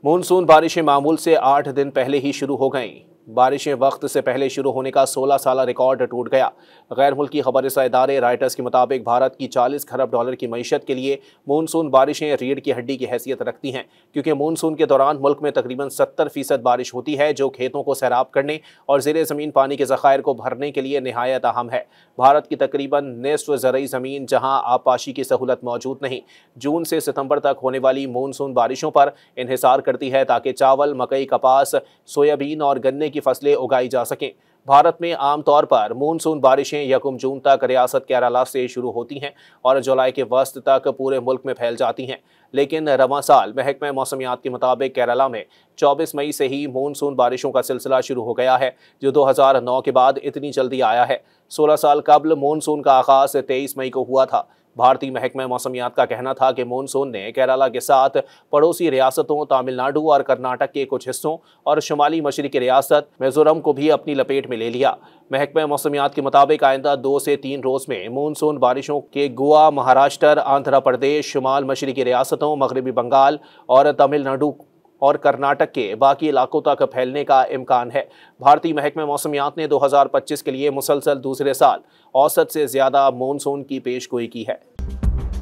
Monsoon बारिशें मामूल से 8 दिन पहले ही शुरू हो गईं। बारिशें वक्त से पहले शुरू होने का 16 साल रिकॉर्ड टूट गया। गैर मुल्की खबररसा इदारे रॉयटर्स के मुताबिक भारत की 40 खरब डॉलर की मईशत के लिए मानसून बारिशें रीढ़ की हड्डी की हैसियत रखती हैं, क्योंकि मानसून के दौरान मुल्क में तकरीबन 70% बारिश होती है, जो खेतों को सैराब करने और ज़ेरे ज़मीन पानी के ज़खायर को भरने के लिए निहायत अहम है। भारत की तकरीबन निस्फ ज़रई ज़मीन जहाँ आबपाशी की सहूलत मौजूद नहीं, जून से सितंबर तक होने वाली मानसून बारिशों पर इन्हिसार करती है, ताकि चावल, मकई, कपास, सोयाबीन और गन्ने की फसलें उगाई जा सकें। भारत में आमतौर पर मानसून बारिशें 1 जून तक रियासत केरला से शुरू होती हैं और जुलाई के वस्त तक पूरे मुल्क में फैल जाती हैं, लेकिन रवां साल महकमा मौसमियात के मुताबिक केरला में 24 मई से ही मानसून बारिशों का सिलसिला शुरू हो गया है, जो 2009 के बाद इतनी जल्दी आया है। 16 साल कबल मानसून का आगाज 23 मई को हुआ था। भारतीय महकमा मौसमियात का कहना था कि मानसून ने केरला के साथ पड़ोसी रियासतों तमिलनाडु और कर्नाटक के कुछ हिस्सों और शुमाली मशरकी रियासत मिजोरम को भी अपनी लपेट में ले लिया। महकमा मौसमियात के मुताबिक आइंदा 2 से 3 रोज में मानसून बारिशों के गोवा, महाराष्ट्र, आंध्र प्रदेश, शुमाल मशरकी रियासतों, मगरबी बंगाल और तमिलनाडु और कर्नाटक के बाकी इलाकों तक फैलने का इम्कान है। भारतीय महकमा मौसमियात ने 2025 के लिए मुसलसल दूसरे साल औसत से ज्यादा मानसून की पेशगोई की है।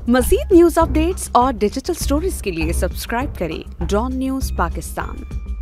मज़ीद न्यूज़ अपडेट्स और डिजिटल स्टोरीज के लिए सब्सक्राइब करें डॉन न्यूज़ पाकिस्तान।